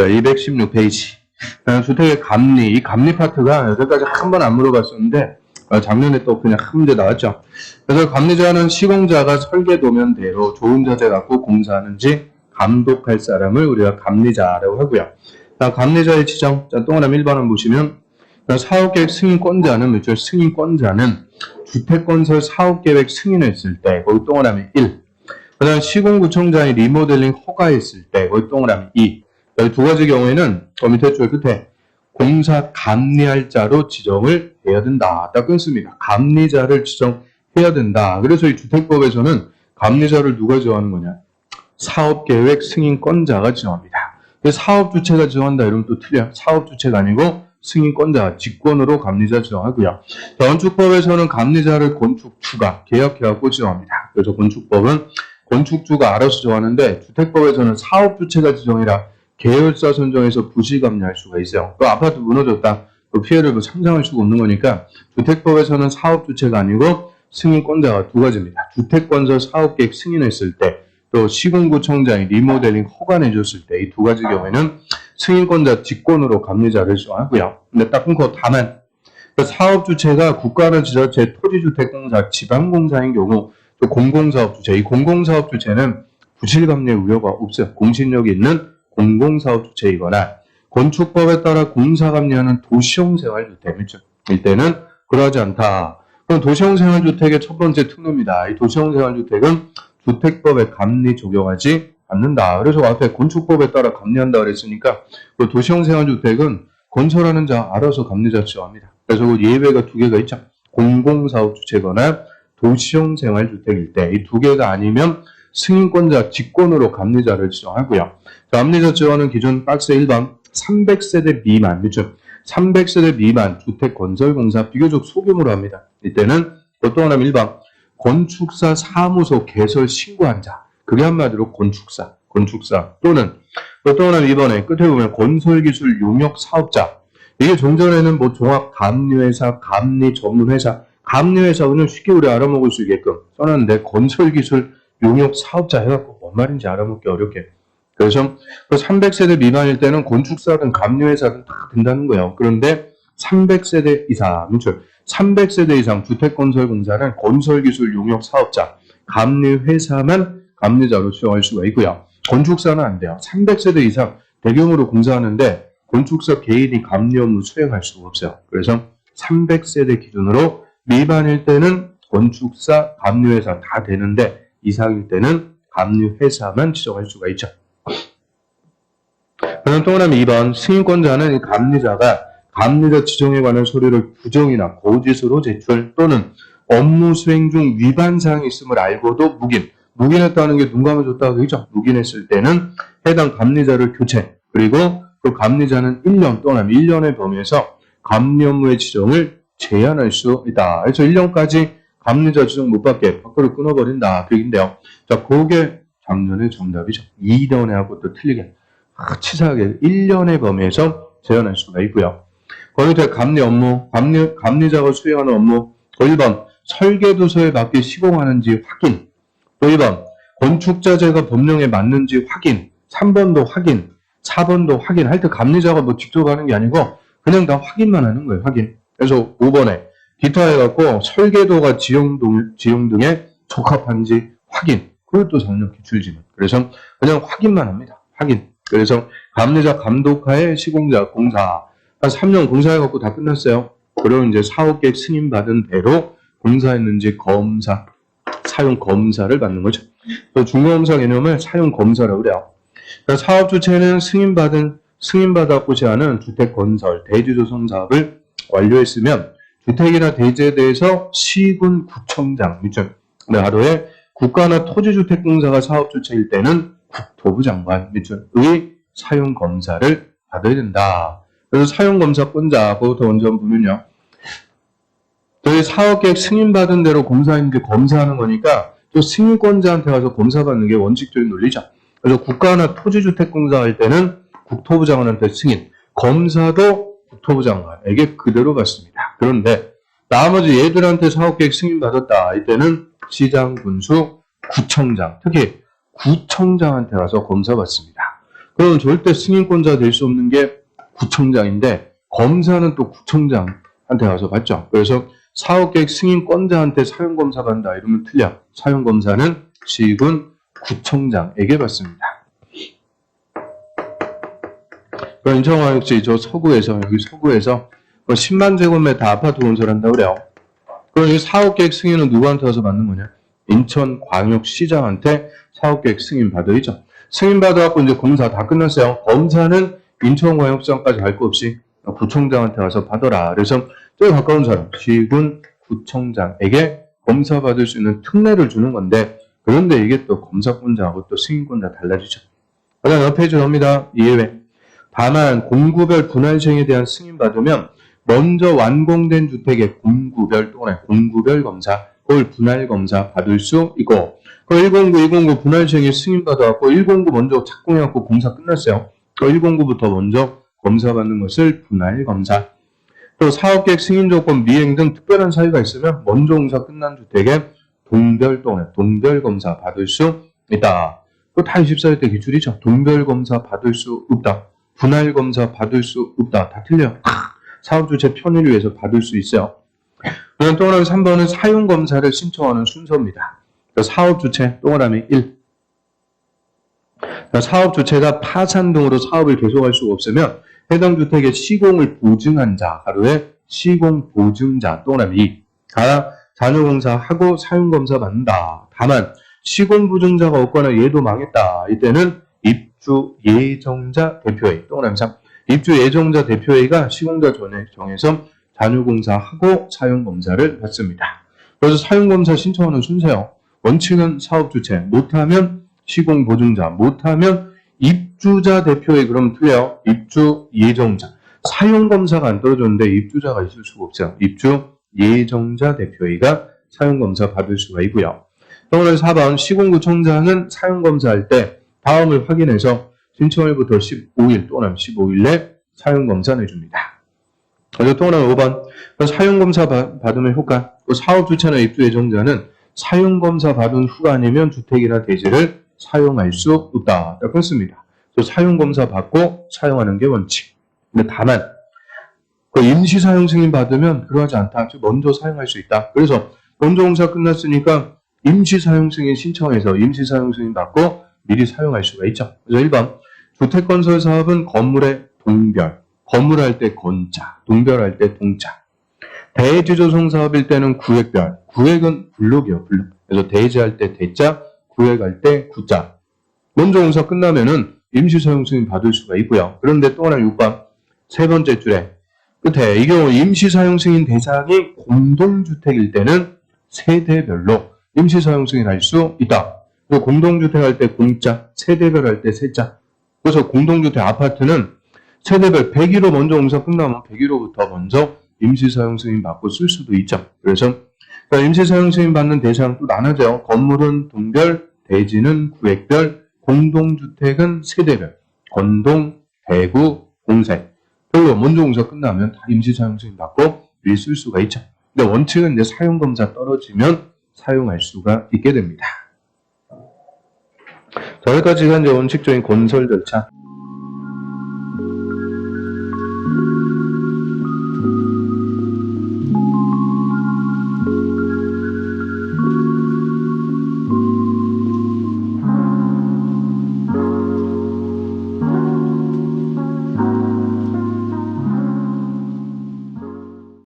자, 216페이지. 주택의 감리. 이 감리 파트가 여기까지 한 번 안 물어봤었는데, 작년에 또 그냥 한 문제 나왔죠. 그래서 감리자는 시공자가 설계도면대로 좋은 자재 갖고 공사하는지 감독할 사람을 우리가 감리자라고 하고요. 자, 감리자의 지정. 자, 동그라미 1번을 보시면, 사업계획 승인권자는 뭐죠? 승인권자는 주택건설 사업계획 승인했을 때, 거기 동그라미 1. 그 다음 시공구청장이 리모델링 허가했을 때, 거기 동그라미 2. 이 두 가지 경우에는 그 밑에 줄 끝에 공사 감리할 자로 지정을 해야 된다. 딱 끊습니다. 감리자를 지정해야 된다. 그래서 이 주택법에서는 감리자를 누가 지정하는 거냐? 사업계획 승인권자가 지정합니다. 사업주체가 지정한다 이러면 또 틀려요. 사업주체가 아니고 승인권자, 직권으로 감리자 지정하고요. 건축법에서는 감리자를 건축주가 계약해갖고 지정합니다. 그래서 건축법은 건축주가 알아서 정하는데 주택법에서는 사업주체가 지정이라 계열사 선정에서 부실감리할 수가 있어요. 또 아파트 무너졌다. 또 피해를 상상할 수가 없는 거니까 주택법에서는 사업주체가 아니고 승인권자가 두 가지입니다. 주택건설 사업계획 승인했을 때 또 시공구청장이 리모델링 허가 내줬을 때 이 두 가지 경우에는 승인권자 직권으로 감리자를 지정하고요. 근데 딱 끊고 다만 사업주체가 국가나 지자체, 토지주택공사, 지방공사인 경우 또 공공사업주체, 이 공공사업주체는 부실감리의 우려가 없어요. 공신력이 있는 공공사업주체이거나 건축법에 따라 공사감리하는 도시형생활주택일 때는 그러하지 않다. 그럼 도시형생활주택의 첫 번째 특례입니다. 이 도시형생활주택은 주택법에 감리 적용하지 않는다. 그래서 앞에 건축법에 따라 감리한다 그랬으니까 그 도시형생활주택은 건설하는 자 알아서 감리자 지정합니다. 그래서 그 예외가 두 개가 있죠. 공공사업주체거나 도시형생활주택일 때 이 두 개가 아니면 승인권자 직권으로 감리자를 지정하고요. 감리자 지정하는 기준 박스 1번 300세대 미만, 그렇죠? 300세대 미만 주택건설공사 비교적 소규모로 합니다. 이때는 또 하나 1번 건축사 사무소 개설 신고한 자, 그게 한마디로 건축사 또는 또 하나 2번에 끝에 보면 건설기술 용역 사업자. 이게 종전에는 뭐 종합감리회사, 감리전문회사, 감리회사 그냥 쉽게 우리 알아먹을 수 있게끔 써놨는데 건설기술 용역 사업자 해갖고 뭔 말인지 알아먹기 어렵게. 그래서 300세대 미만일 때는 건축사든 감리회사든 다 된다는 거예요. 그런데 300세대 이상, 그렇죠? 300세대 이상 주택건설공사는 건설기술 용역 사업자, 감리회사만 감리자로 지정할 수가 있고요. 건축사는 안 돼요. 300세대 이상 대규모로 공사하는데 건축사 개인이 감리 업무 수행할 수가 없어요. 그래서 300세대 기준으로 미만일 때는 건축사, 감리회사 다 되는데 이상일 때는 감리회사만 지정할 수가 있죠. 그다음 동그라미 2번 승인권자는 감리자가 감리자 지정에 관한 서류를 부정이나 거짓으로 제출 또는 업무 수행 중 위반 사항이 있음을 알고도 묵인했다는 게 눈 감아줬다고 그러죠. 묵인했을 때는 해당 감리자를 교체 그리고 그 감리자는 1년 동안 1년의 범위에서 감리 업무의 지정을 제한할 수 있다. 그래서 1년까지 감리자 지정 못 받게 밖으로 끊어버린다. 그 얘기인데요. 자, 그게 작년의 정답이죠. 2년에 하고 또 틀리게 치사하게 1년의 범위에서 제한할 수가 있고요. 거기 대 감리 업무, 감리자가 수행하는 업무 1번 설계도서에 맞게 시공하는지 확인, 또 2번 건축자재가 법령에 맞는지 확인, 3번도 확인, 4번도 확인. 할 때 감리자가 뭐 직접 하는 게 아니고 그냥 다 확인만 하는 거예요. 확인. 그래서 5번에 기타 해갖고 설계도가 지형 등에 적합한지 확인. 그것도 작년 기출지문. 그래서 그냥 확인만 합니다. 확인. 그래서 감리자 감독하에 시공자 공사 한 3년 공사해갖고 다 끝났어요. 그럼 이제 사업계획 승인받은 대로 공사했는지 검사, 사용 검사를 받는 거죠. 또 중공검사 개념을 사용 검사라고 그래요. 그러니까 사업 주체는 승인받았고 제한은 주택 건설, 대지 조성 사업을 완료했으면 주택이나 대지에 대해서 시군 구청장, 하루에 국가나 토지주택공사가 사업 주체일 때는 국토부 장관, 의 사용 검사를 받아야 된다. 그래서 사용 검사권자, 그것부터 먼저 보면요. 저희 사업계획 승인받은 대로 공사했는데 검사하는 거니까 또 승인권자한테 가서 검사받는 게 원칙적인 논리죠. 그래서 국가나 토지주택공사 할 때는 국토부 장관한테 승인, 검사도 국토부 장관에게 그대로 받습니다. 그런데 나머지 얘들한테 사업계획 승인받았다. 이때는 시장, 군수, 구청장, 특히 구청장한테 가서 검사 받습니다. 그러면 절대 승인권자 될 수 없는 게 구청장인데 검사는 또 구청장한테 가서 받죠. 그래서 사업계획 승인권자한테 사용검사 받는다 이러면 틀려. 사용검사는 시군 구청장에게 받습니다. 인천광역시 저 서구에서 여기 서구에서 10만 제곱미터 아파트 건설한다고 그래요. 그럼 이 사업계획 승인은 누구한테 가서 받는 거냐? 인천광역시장한테 사업계획 승인 받아야죠. 승인 받아갖고 이제 검사 다 끝났어요. 검사는 인천광역시장까지 갈 거 없이 구청장한테 가서 받아라. 그래서 제일 가까운 사람 시군 구청장에게 검사 받을 수 있는 특례를 주는 건데 그런데 이게 또 검사권자하고 또 승인권자 달라지죠. 그다음 옆에 들어옵니다. 예외. 다만 공구별 분할 시행에 대한 승인 받으면 먼저 완공된 주택의 공구별 또는 공구별 검사, 그걸 분할 검사 받을 수 있고, 그 109 분할 시행에 승인 받아갖고 109 먼저 착공해갖고 공사 끝났어요. 그 109부터 먼저 검사 받는 것을 분할 검사. 또 사업계획 승인 조건 미행 등 특별한 사유가 있으면 먼저 공사 끝난 주택의 동별 또는 동별 검사 받을 수 있다. 또 다 24일 때 기출이죠. 동별 검사 받을 수 없다. 분할 검사 받을 수 없다. 다 틀려요. 사업주체 편의를 위해서 받을 수 있어요. 그럼 동그라미 3번은 사용검사를 신청하는 순서입니다. 사업주체 동그라미 1. 사업주체가 파산 등으로 사업을 계속할 수가 없으면 해당 주택의 시공을 보증한 자, 가로에 시공 보증자 동그라미 2. 잔여공사하고 사용검사 받는다. 다만 시공 보증자가 없거나 얘도 망했다. 이때는 입주 예정자 대표회의 동그라미 3. 입주 예정자 대표회의가 시공자 전에 정해서 잔여공사하고 사용검사를 받습니다. 그래서 사용검사 신청하는 순서요. 원칙은 사업주체, 못하면 시공보증자, 못하면 입주자 대표회의. 그러면 틀려요. 입주 예정자. 사용검사가 안 떨어졌는데 입주자가 있을 수가 없어요. 입주 예정자 대표회의가 사용검사 받을 수가 있고요. 동그라미 4번 시공구청장은 사용검사할 때 다음을 확인해서 신청일부터 15일 또는 15일 내 사용검사 내줍니다. 그래서 동그라미 5번 사용검사 받으면 효과. 사업주체나 입주예정자는 사용검사 받은 후가 아니면 주택이나 대지를 사용할 수 없다. 그렇습니다. 그래서 사용검사 받고 사용하는 게 원칙. 근데 다만 임시사용 승인 받으면 그러하지 않다. 먼저 사용할 수 있다. 그래서 먼저 공사 끝났으니까 임시사용 승인 신청해서 임시사용 승인 받고 미리 사용할 수가 있죠. 그래서 1번 주택건설 사업은 건물의 동별, 건물할 때 건자, 동별할 때 동자. 대지조성 사업일 때는 구획별, 구획은 블록이요, 블록. 그래서 대지할 때 대자, 구획할 때 구자. 먼저 공사 끝나면은 임시사용 승인 받을 수가 있고요. 그런데 또 하나 6번 세 번째 줄에 끝에 이 경우 임시사용 승인 대상이 공동주택일 때는 세대별로 임시사용 승인할 수 있다. 그리고 공동주택 할 때 공자, 세대별 할 때 세자. 그래서 공동주택 아파트는 세대별 100일로 먼저 공사 끝나면 100일로부터 먼저 임시사용 승인 받고 쓸 수도 있죠. 그래서 임시사용 승인 받는 대상 또 나눠져요. 건물은 동별, 대지는 구획별, 공동주택은 세대별, 건동, 대구, 공세. 별로 먼저 공사 끝나면 다 임시사용 승인 받고 미리 쓸 수가 있죠. 근데 원칙은 이제 사용검사 떨어지면 사용할 수가 있게 됩니다. 자, 여기까지가 이제 원칙적인 건설 절차.